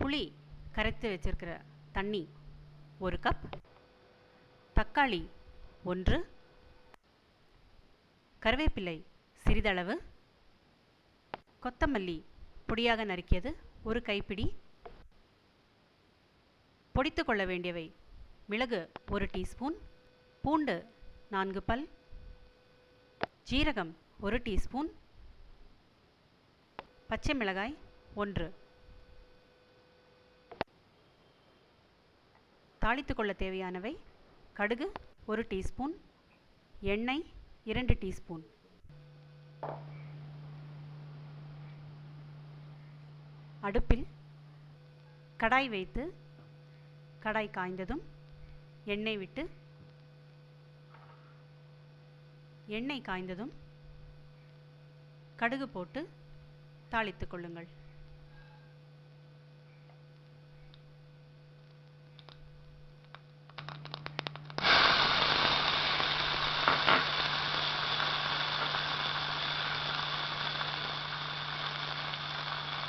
புளி கரைத்து வச்சிருக்கிற தண்ணி 1 கப், தக்காளி 1, கருவேப்பிலை சிறிதளவு, கொத்தமல்லி பொடியாக நறுக்கியது 1 கைப்பிடி, பொடித்து கொள்ள வேண்டியவை: மிளகு 1 டீஸ்பூன், பூண்டு 4 பல், ஜீரகம் 1 டீஸ்பூன், பச்சை மிளகாய் 1. தாளித்து கொள்ள தேவையானவை: கடுகு 1 டீஸ்பூன், எண்ணெய் 2 டீஸ்பூன். அடுப்பில் கடாய் வைத்து கடாய் காய்ந்ததும் எண்ணெய் விட்டு, எண்ணெய் காய்ந்ததும் கடுகு போட்டு தாளித்து கொள்ளுங்கள்.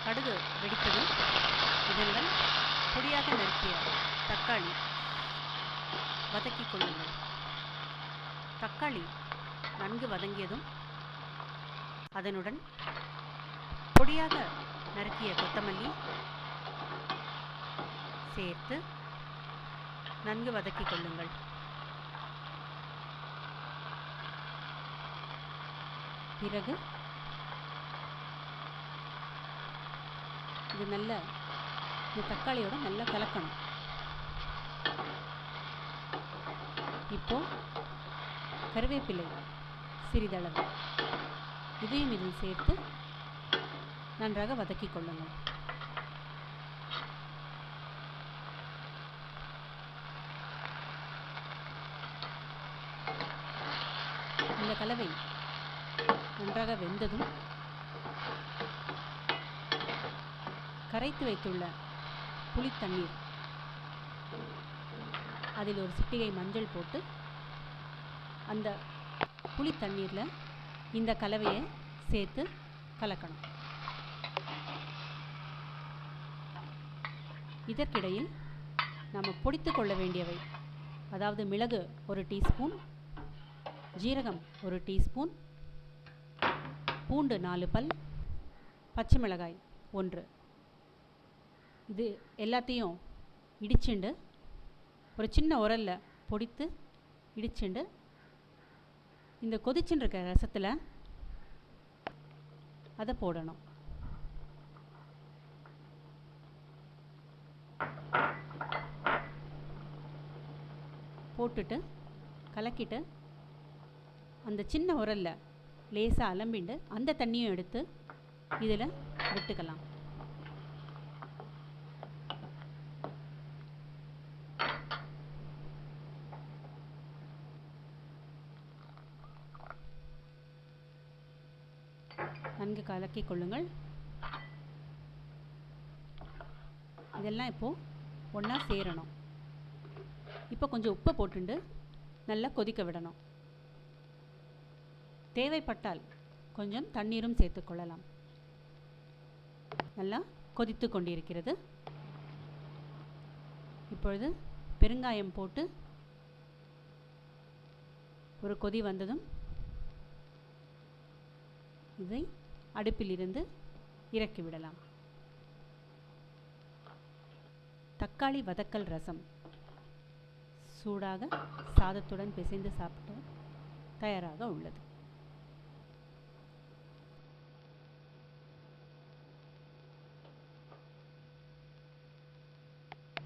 கடுகு வெடித்ததும் இதனுடன் பொடியாக நறுக்கிய தக்காளி வதக்கிக் கொள்ளுங்கள். தக்காளி நன்கு வதங்கியதும் அதனுடன் பொடியாக நறுக்கிய கொத்தமல்லி சேர்த்து நன்கு வதக்கிக் கொள்ளுங்கள். பிறகு இது நல்ல இந்த தக்காளியோட நல்லா கலக்கணும். இப்போ கருவேப்பிலை சிறிதளவு இதையும் இதில் சேர்த்து நன்றாக வதக்கிக் கொள்ளுங்கள். இந்த கலவை நன்றாக வெந்ததும் கரைத்து வைத்துள்ள புளி தண்ணீர் அதில் 1 சிட்டிகை மஞ்சள் போட்டு அந்த புளி தண்ணீரில் இந்த கலவையை சேர்த்து கலக்கணும். இதற்கிடையில் நாம் பொடித்து கொள்ள வேண்டியவை, அதாவது மிளகு 1 டீஸ்பூன், ஜீரகம் 1 டீஸ்பூன், பூண்டு 4 பல், பச்சை மிளகாய் 1. இது எல்லாத்தையும் இடிச்சுண்டு ஒரு சின்ன உரலில் பொடித்து இடிச்சுண்டு இந்த கொதிச்சுன்னு இருக்க ரசத்தில் அதை போடணும். போட்டுட்டு கலக்கிட்டு அந்த சின்ன உரலில் லேசாக அலம்பிண்டு அந்த தண்ணியும் எடுத்து இதில் விட்டுக்கலாம். நன்கு கலக்கிக் கொள்ளுங்கள். இதெல்லாம் இப்போது ஒன்றா சேரணும். இப்போ கொஞ்சம் உப்பை போட்டுண்டு நல்லா கொதிக்க விடணும். தேவைப்பட்டால் கொஞ்சம் தண்ணீரும் சேர்த்துக்கொள்ளலாம். நல்லா கொதித்து கொண்டிருக்கிறது. இப்பொழுது பெருங்காயம் போட்டு ஒரு கொதி வந்ததும் இதை அடுப்பிலிருந்து இறக்கிவிடலாம். தக்காளி வதக்கல் ரசம் சூடாக சாதத்துடன் பிசைந்து சாப்பிட தயாராக உள்ளது.